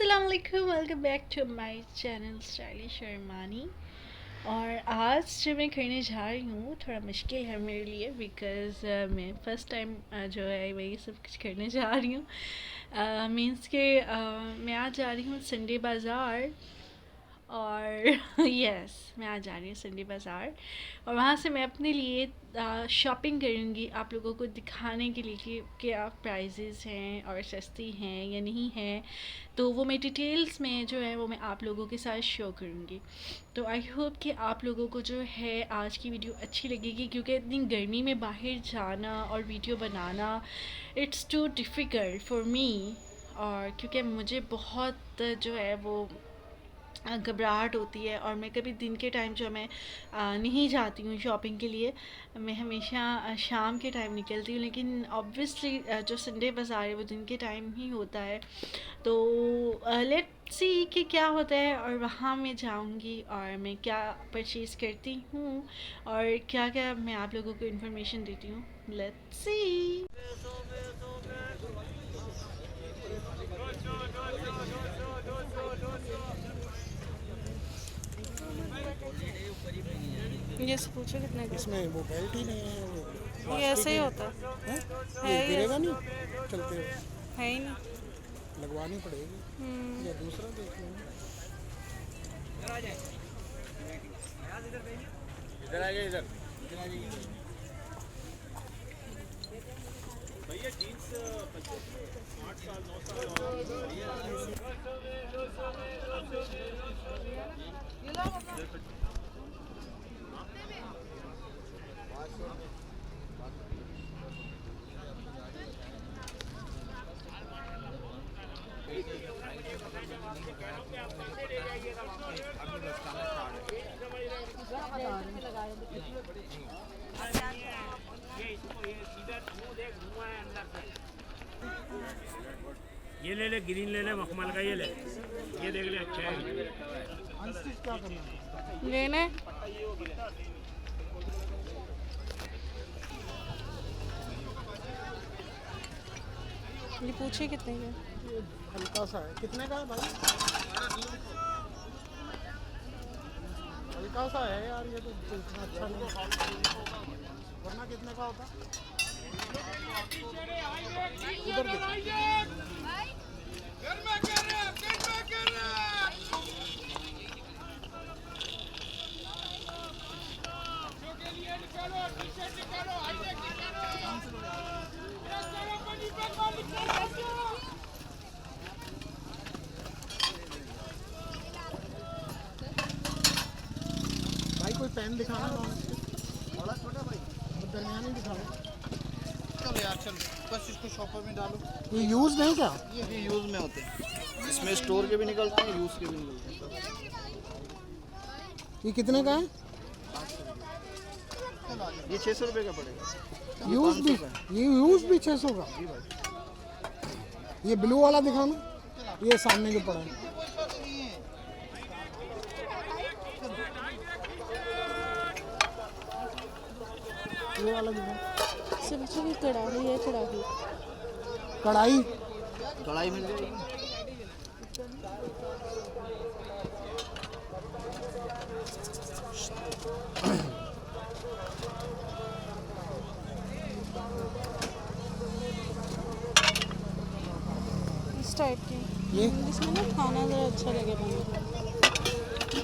अस्सलामुअलैकुम, welcome back to my channel stylish Armani. और आज जो मैं करने जा रही हूँ थोड़ा मुश्किल है मेरे लिए बिकॉज़ मैं फ़र्स्ट टाइम जो है वही सब कुछ करने जा रही हूँ। मीन्स के मैं आज जा रही हूँ संडे बाज़ार। और यस, मैं आज जा रही हूँ संडे बाज़ार और वहाँ से मैं अपने लिए शॉपिंग करूँगी आप लोगों को दिखाने के लिए कि क्या प्राइजेज़ हैं और सस्ती हैं या नहीं हैं। तो वो मैं डिटेल्स में जो है वो मैं आप लोगों के साथ शो करूँगी। तो आई होप कि आप लोगों को जो है आज की वीडियो अच्छी लगेगी, क्योंकि इतनी गर्मी में बाहर जाना और video banana it's too difficult for me. और क्योंकि मुझे बहुत जो है वो घबराहट होती है और मैं कभी दिन के टाइम जो मैं नहीं जाती हूँ शॉपिंग के लिए। मैं हमेशा शाम के टाइम निकलती हूँ, लेकिन ऑब्वियसली जो संडे बाज़ार है वो दिन के टाइम ही होता है। तो लेट सी कि क्या होता है और वहाँ मैं जाऊँगी और मैं क्या परचेज़ करती हूँ और क्या क्या मैं आप लोगों को इन्फॉर्मेशन देती हूँ। Let's see. ये से पूछो कितने का। इसमें वो बेल्ट ही नहीं है, वो ये प्लास्टिक ऐसे ही ही होता है। है ये ही गिरेगा ऐसे। नहीं चलते हुए, है ही नहीं। लगवानी पड़ेगी या दूसरा देख लेंगे। इधर आ जाइए, इधर आ जाइए भैया। जीन्स 8 साल 9 साल ये ले ले, ग्रीन ले ले, मखमल का ये ले, ये देख ले, अच्छा है। अनस्टिच क्या करना है? लेने ये पूछे कितने का। ये हल्का सा है, कितने का है भाई? हल्का सा है यार, ये तो इतना अच्छा नहीं, वरना कितने का होता? उधर देख। भाई कोई पेन दिखाना बड़ा छोटा भाई, दरमियानी दिखाओ। चलो यार चलो, बस इसको शॉपर में डालो। ये यूज़ नहीं क्या? ये यूज़ में होते हैं, इसमें स्टोर के भी निकलते हैं, यूज़ के भी निकलते हैं। ये कितने का है? ये 600 रुपये का पड़ेगा। यूज़ भी, ये यूज़ भी 600 का। ये ब्लू वाला दिखाना, ये सामने जो पड़ा है। ये वाला दिखा। से बच्चों की कढ़ाई है, कढ़ाई कढ़ाई कढ़ाई मिल जाएगी। इस टाइप की। ये इसमें ना खाना ज़रा अच्छा लगे बना।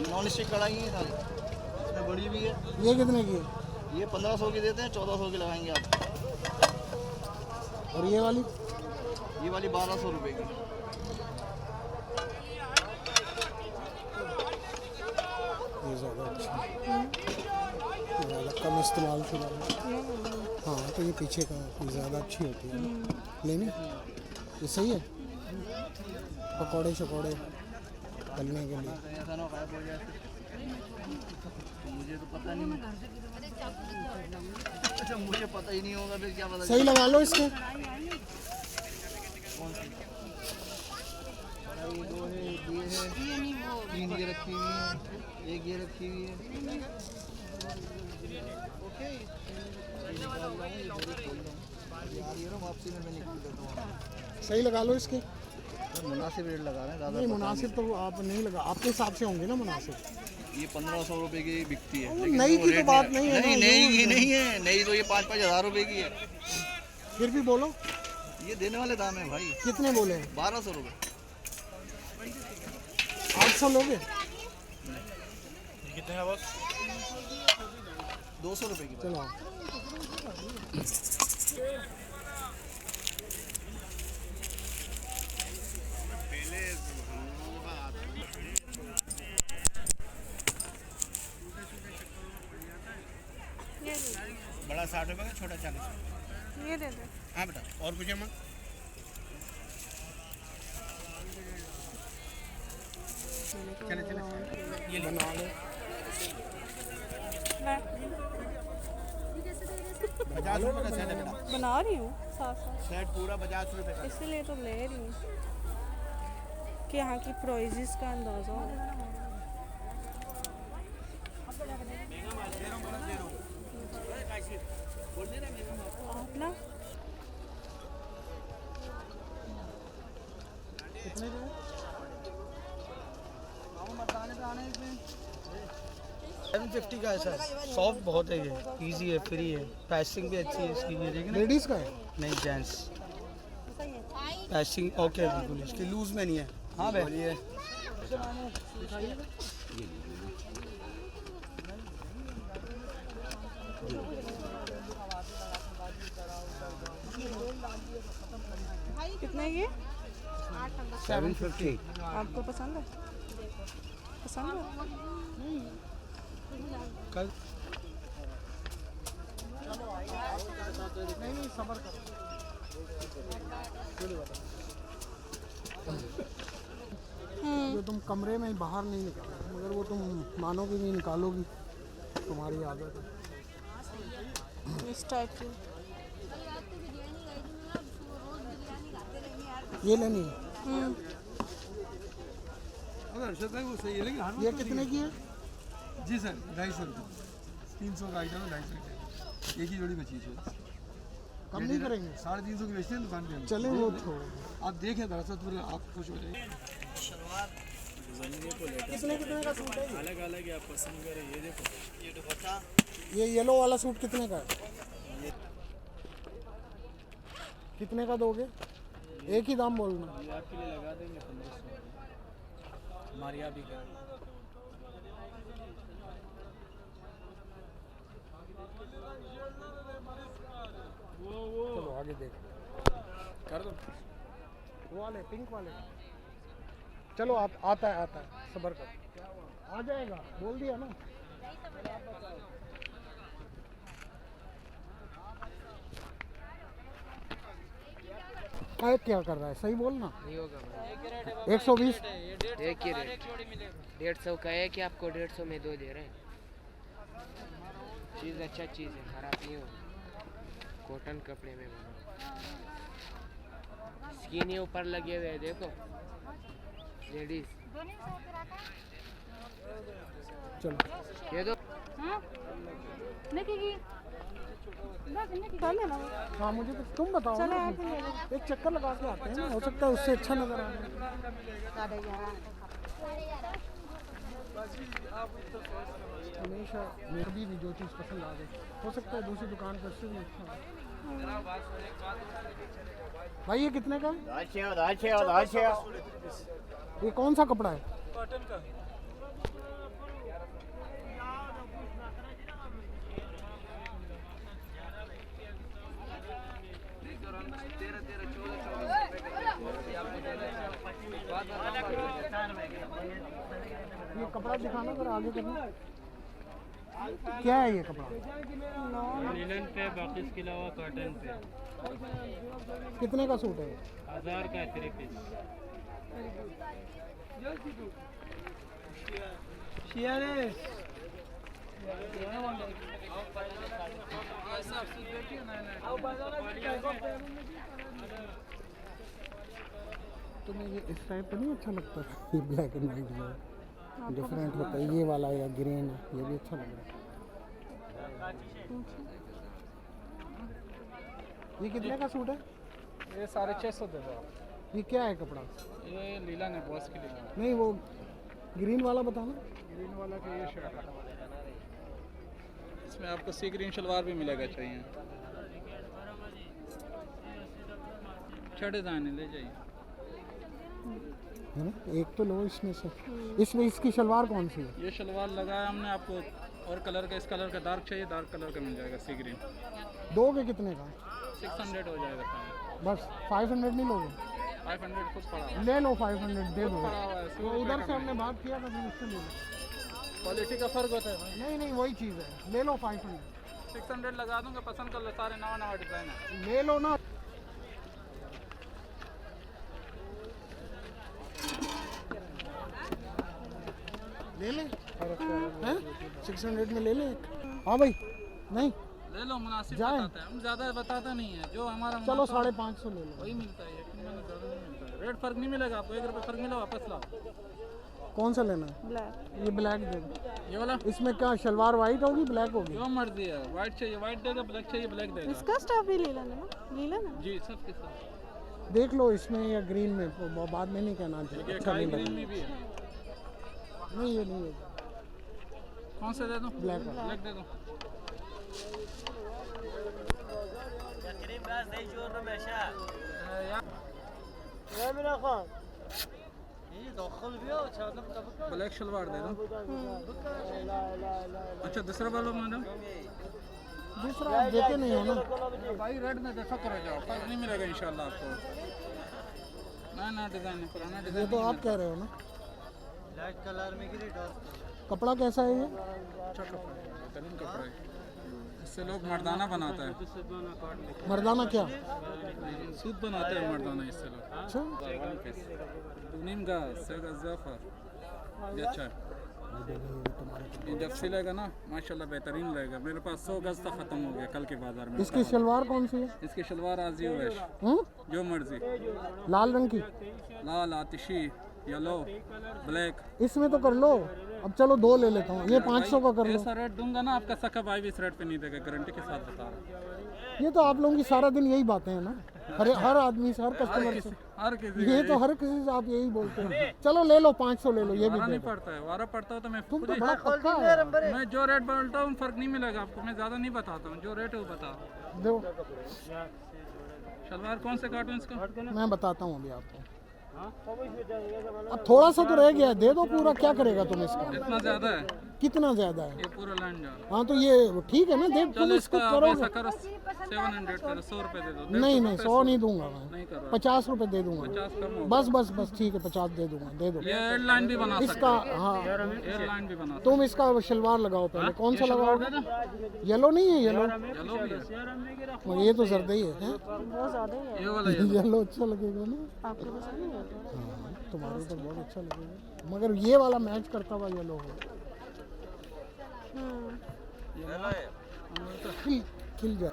नॉन स्टिक कढ़ाई है सारी, इसमें बड़ी भी है। ये कितने की है? ये 1500 की देते हैं, 1400 की लगाएंगे आप। और ये वाली? ये वाली 1200 रुपये की। ये ज़्यादा अच्छा है, ये वाला कम इस्तेमाल की वाला। हाँ तो ये पीछे का ये ज़्यादा अच्छी होती है लेनी। ये सही है पकौड़े शकौड़े तलने के लिए। ऐसा ना गायब हो जाए, मुझे तो पता नहीं। अच्छा, मुझे पता ही नहीं होगा फिर क्या पता। सही लगा लो इसके। कौन सी कढ़ाई? दो है, ये है, 3 ये रखी हुई है, एक ये रखी हुई है। ओके, ये निकाल रहा हूँ, ये खोल रहा हूँ। यार ये ना वापसी में मैं निकाल देता हूँ। सही लगा लो इसके। मुनासिब रेट लगा रहे हैं ज़्यादा नहीं पता मुनासिब तो आप नहीं लगा, आपके हिसाब से होंगे ना मुनासिब। नहीं। ये 1500 रुपए की बिकती है, वो लेकिन नई वो की तो रेट बात नहीं है नहीं, ना, नई यूं की नहीं है, नई तो ये 5-5 हज़ार रुपए की है। फिर भी बोलो ये देने वाले दाम है भाई, कितने बोले हैं? 1200 रुपए। 800 लोगे? कितने का बॉस? 200 रुपए की। चलो आओ। बड़ा 60 रुपए का, छोटा 40। ये दे दो। हाँ बेटा, और कुछ है माँ? चले चले, ये बना लो। 50 रुपए का सेट है बेटा। बना रही हूँ साथ साथ, सेट पूरा 50 रुपए का। इसीलिए तो ले रही हूँ कि यहाँ की प्राइजेस का अंदाज़ा हो। आप ना कितने का है? 750 का है सर, सॉफ्ट बहुत है, ये इजी है, फ्री है, पैसिंग भी अच्छी है इसकी, ये देखिए ना। लेडीज़ का है? नहीं जेंट्स, पैसिंग ओके बिल्कुल, इसकी लूज में नहीं है। हाँ भाई कितने ये 750। आपको पसंद है? पसंद है? कल नहीं सबर करो। जो तुम कमरे में बाहर नहीं निकालो, मगर वो तुम मानोगी नहीं, निकालोगी, तुम्हारी आदत है। इस टाइप की ये लेनी है। ये कितने की है? जी सर 250 रुपये, 300 का आइटम है, 250 रुपये एक ही जोड़ी बची है। कम नहीं करेंगे? 350 की बेचते हैं दुकान पे हम। चले वो छोड़ो। आप देखें दरअसल तो आप खुश हो जाएंगे। कितने कितने का सूट है? अलग अलग है, आप पसंद करें। ये देखो, ये दुपट्टा ये येलो वाला सूट कितने का है? कितने का दोगे? एक ही दाम बोलना। ये आपके लिए लगा देंगे 1500। हमारे यहाँ भी कर चलो आगे देख कर दो। वो वाले पिंक वाले। चलो आता है सबर कर, आ जाएगा, बोल दिया ना। क्या कर रहा है, सही बोलना। नहीं होगा भाई, 120। एक ही रेट 150 का है कि आपको 150 में दो दे रहे हैं। चीज़ अच्छा चीज़ है, खराब नहीं होगा। कॉटन कपड़े में बना, स्किन ही ऊपर लगे हुए हैं, देखो लेडीज। चलो ये दो हाँ, मुझे तो तुम बताओ ना, एक चक्कर लगा के आते हैं ना, हो सकता है उससे अच्छा नजर आए। हमेशा मेरे भी जो चीज़ पसंद आ गई, हो सकता है दूसरी दुकान पर उससे भी अच्छा हो। भाई ये कितने का है? ये कौन सा कपड़ा है? कॉटन का। ये कपड़ा दिखाना जरा, आगे करना। क्या है ये कपड़ा? लिनन पे, बाकी इसके अलावा कॉटन पे। कितने का सूट है? 1000 का है 3 पीस। तुम्हें ये इस टाइप का नहीं अच्छा लगता? ये ब्लैक एंड वाइट जो डिफरेंट होता है, ये वाला या ग्रीन है, ये भी अच्छा लग रहा है। ये कितने का सूट है? ये 650 दे दो। ये क्या है कपड़ा? ये लीला ने बॉस की लीला। नहीं वो ग्रीन वाला बताना। ग्रीन वाला का ये शर्ट है। इसमें आपको सी ग्रीन शलवार भी मिलेगा चाहिए। अच्छा डिज़ाइन है, ले जाइए। है ना, एक तो लो इसमें से। इसमें इसकी शलवार कौन सी है? ये शलवार लगाया हमने आपको, और कलर का, इस कलर का डार्क चाहिए, डार्क कलर का मिल जाएगा सी ग्रीन। दोगे कितने का? 600 हो जाएगा फाइनल। बस 500 नहीं लोगे? 500 खुद पड़ा हुआ है। ले लो 500 दे दो। पड़ा हुआ है, तो उधर से हमने बात किया था फिर उससे ले लो। क्वालिटी का फ़र्क होता है भाई। नहीं नहीं वही चीज़ है, ले लो 500। 600 लगा दूंगा, पसंद कर लो, सारे नवा नवा डिज़ाइन है। ले लो ना। ले ले हैं 600 में ले ले। हाँ भाई नहीं ले लो, मुनासिब जाए। बताता है, हम ज़्यादा बताता नहीं है, जो हमारा चलो मुनासिब 550 ले लो। वही मिलता है, यकीन मानो ज़्यादा नहीं मिलता है। रेट फ़र्क नहीं मिलेगा आपको, 1 रुपये फ़र्क मिला वापस लाओ। कौन सा लेना है? ब्लैक। ये ब्लैक दे दो। ये वाला इसमें क्या शलवार वाइट होगी ब्लैक होगी? जो मर्जी है, वाइट चाहिए वाइट देगा, ब्लैक चाहिए ब्लैक देगा। इसका स्टफ भी ले लेना ना, ले लेना। जी सब के सब। देख लो इसमें या ग्रीन में, बाद में नहीं कहना चाहिए। ये अच्छा काई नहीं ग्रीन लगा। में भी है। नहीं ये नहीं है। कौन सा दे दूँ? ब्लैक ब्लैक दे दो। ब्लैक शलवार दे दो। अच्छा दूसरा वाला मैडम, दूसरा आप देते नहीं हो ना। भाई रेड में देखा करो, जाओ फर्क नहीं मिलेगा इंशाल्लाह आपको। नया नया डिज़ाइन है, पुराना ये डिज़ाइन तो आप कह रहे हो ना। लाइट कलर में गिरी डार्क। कपड़ा कैसा है ये? अच्छा कपड़ा है, बेहतरीन कपड़ा है। इससे लोग मर्दाना बनाता है। मर्दाना क्या? सूट बनाते हैं मर्दाना इससे लोग। अच्छा नीम का सेगा ज़फ़र, ये अच्छा है। ये जब सिलेगा ना माशाल्लाह बेहतरीन रहेगा। मेरे पास 100 गज तक ख़त्म हो गया कल के बाज़ार में। इसकी शलवार कौन सी है? इसकी शलवार आजी वैश, जो मर्जी, लाल रंग की। लाल, आतिशी, येलो, ब्लैक। इसमें तो कर लो। अब चलो 2 ले लेता हूँ। ये 500 का कर लो। ऐसा रेट दूंगा ना, आपका सका भाई भी इस रेट पे नहीं देगा, गारंटी के साथ बता रहा हूँ। ये तो आप लोगों की सारा दिन यही बातें हैं ना, हर आदमी से, हर कस्टमर से। हर किसी ये तो हर किसी से आप यही बोलते हैं। चलो ले लो 500 ले लो। ये भी वारा दे नहीं दो। पड़ता है, वारा पड़ता हो तो मैं तुम खुद तो ही, बड़ा पक्का है। मैं जो रेट बोलता हूँ फर्क नहीं मिलेगा आपको, मैं ज़्यादा नहीं बताता हूँ, जो रेट है वो बताओ। दो शलवार कौन से काटूँ इसको? मैं बताता हूँ अभी आपको। अब थोड़ा सा तो रह गया है, दे दो पूरा। क्या करेगा तुम इसका? इतना ज़्यादा है, कितना ज्यादा है? ये पूरा लाइन जा रहा है। हाँ तो ये ठीक है ना, देख तुम चलो इसको इसका आप करोगे। ऐसा करो 700 करो, 100 रुपये दे दो। नहीं नहीं 100 नहीं दूंगा मैं, नहीं करो, 50 रुपए दे दूंगा। 50 कम हो। बस बस बस ठीक है 50 दे दूंगा, दे दो। ये एयरलाइन भी बना सकते इसका हाँ एयरलाइन भी बना सकते तुम इसका शलवार लगाओ पहले। कौन सा शलवार लगाओगे? दे दो। येलो नहीं है? येलो येलो भी है, मगर ये तो जर्दा ही है, हैं? बहुत ज़्यादा ही है। ये वाला येलो। येलो अच्छा लगेगा ना। आपको पसंद नहीं है? हाँ तुम्हारे तो बहुत अच्छा लगेगा, मगर ये वाला मैच करता हुआ येलो हो। खिल जाए।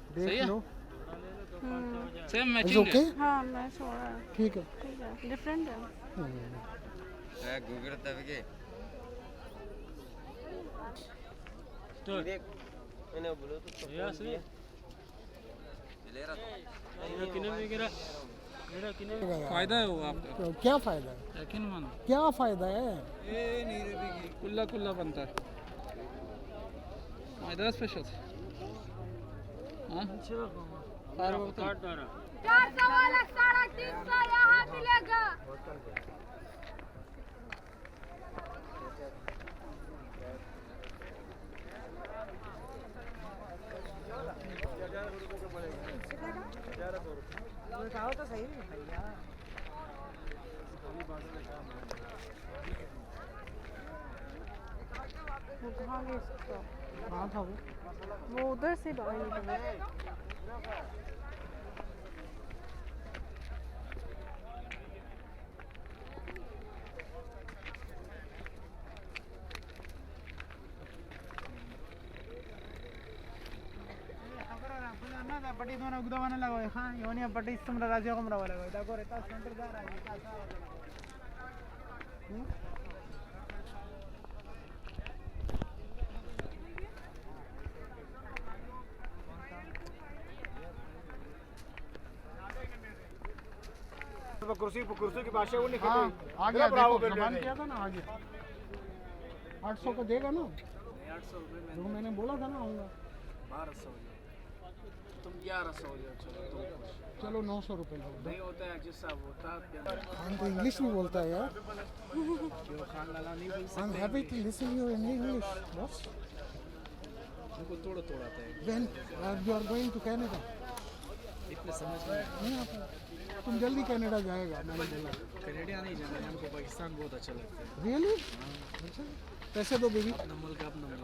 सही देख है? लो। Same it's matching okay. है। हाँ मैच हो रहा है, ठीक है। ठीक है, डिफरेंट है। फायदा है वो आपका, तो क्या फायदा है? यकीन मानो। क्या फायदा है? कुल्ला कुल्ला बनता है, फायदा स्पेशल। हाँ 400 वाला 350 यहाँ मिलेगा। वो कहाँ गए इसका? हाँ था वो उधर से बाहर निकला। पट्टी दोनों उगदावाना लगाओ। हाँ योनी पट्टी इस्तेमाल राजियों को मरावा लगाओ। देखो रेता सेंटर जा रहा है। कुर्सी की भाषा वो नहीं हाँ आ गया, देखो सामान किया था ना, आ गया। 800 का देगा ना? 800 रुपये जो मैंने बोला था ना आऊँगा। 1200 तुम 1100 हो जाओ। चलो 900 रुपये लो। नहीं होता है जिस साहब होता है। खान तो इंग्लिश में बोलता है यार। क्यों खान लाला नहीं बोल I'm happy to listen you in English, boss. उनको थोड़ा थोड़ा आता है। When you are going to Canada? इतने समझ में नहीं आता। तुम जल्दी कनाडा जाएगा, मैंने बोला। कनाडा नहीं जाना है, हमको पाकिस्तान बहुत अच्छा लगता है। Really? अच्छा। पैसे दो बेबी। अपना मुल्क अपना मुल्क।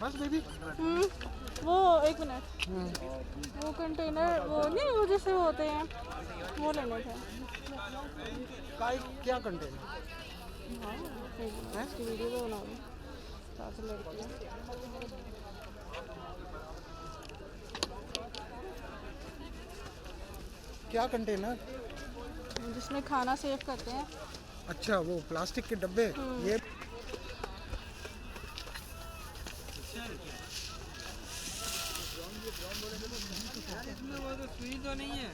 बस बेबी। वो 1 मिनट, वो कंटेनर वो नहीं, वो जैसे वो होते हैं वो लेने थे। क्या कंटेनर? हाँ इसकी वीडियो तो बनाऊंगी साथ लड़की। क्या कंटेनर? जिसमें खाना सेव करते हैं। अच्छा वो प्लास्टिक के डब्बे। ये इसमें वो तो सुई तो नहीं है।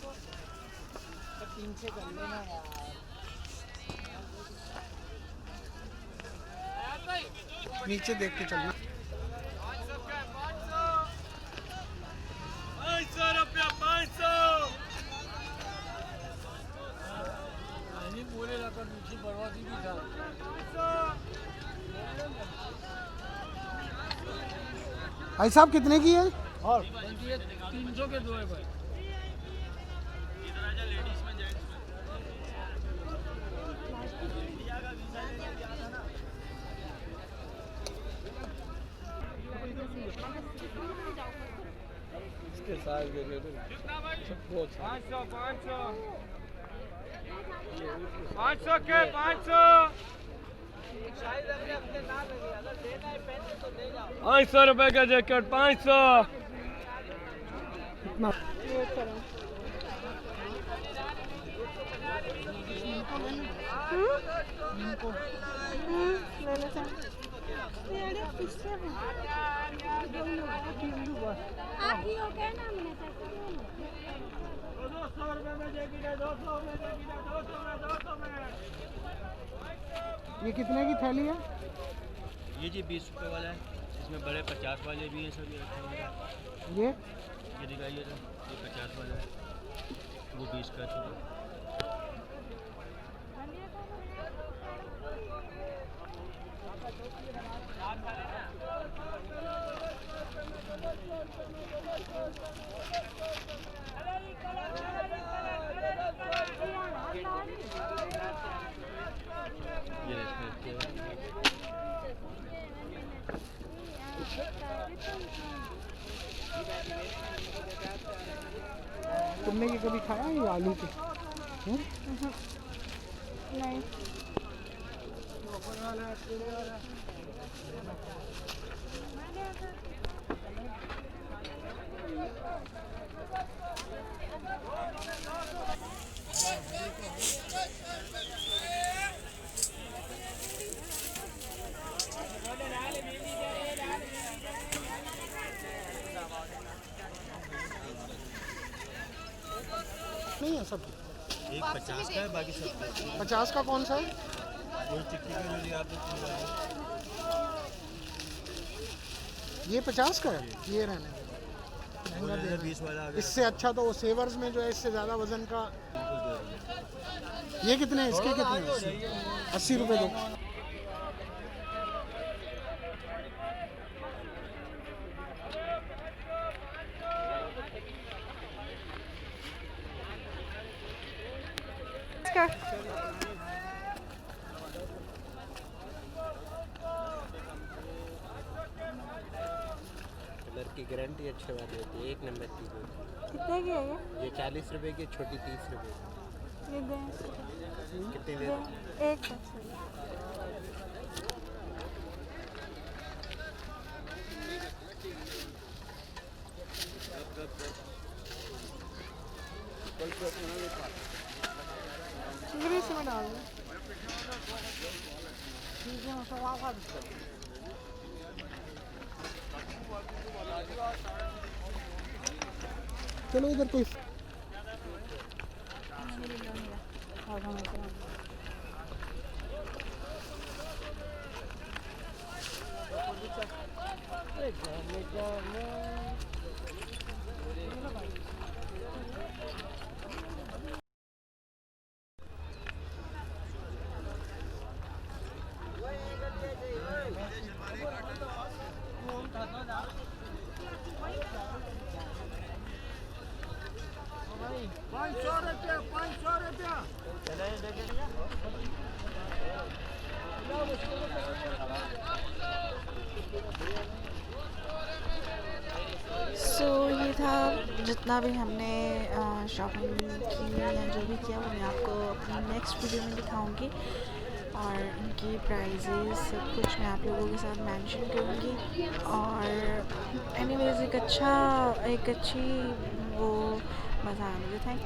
नीचे देख के चलना। 500 रुपया 500। बोले जाकर नीचे बर्बादी भी था। भाई साहब कितने की है? और 300 के 2 है भाई। इसके साथ दे दे 500 के 500। 500 रुपए का जैकेट 500। कितना? वेट करो। ले लेते हैं। ये कितने की थैली है? ये जी 20 रुपए वाला है, इसमें बड़े 50 वाले भी हैं सब। ये ये दिखाइए तो, ये 50 वाला है, वो 20 का छोटा। तुमने ये कभी खाया है ये आलू के? नहीं नहीं है सब। एक 50 का है, बाकी सब 50 का कौन सा है? कोई टिक्की का जो आप ये 50 का है। ये रहने दो। महंगा दे रहे हैं। 20 वाला आ गया। इससे अच्छा तो वो सेवर्स में जो है इससे ज़्यादा वजन का। ये कितने हैं? इसके कितने हैं? 80 रुपये दो। कलर की गारंटी अच्छे वाली होती है, 1 नंबर की होती कितने की है है। ये 40 रुपए की, छोटी 30 रुपए की। ये दें। कितनी देर? एक ग्रीस में डाल दो। चलो इधर कोई सो ये था जितना भी हमने शॉपिंग की या जो भी किया वो मैं आपको अपनी नेक्स्ट वीडियो में दिखाऊंगी और इनकी प्राइजेस सब कुछ मैं आप लोगों के साथ मेंशन करूंगी। और एनीवेज एक अच्छी वो मज़ा आया मुझे। थैंक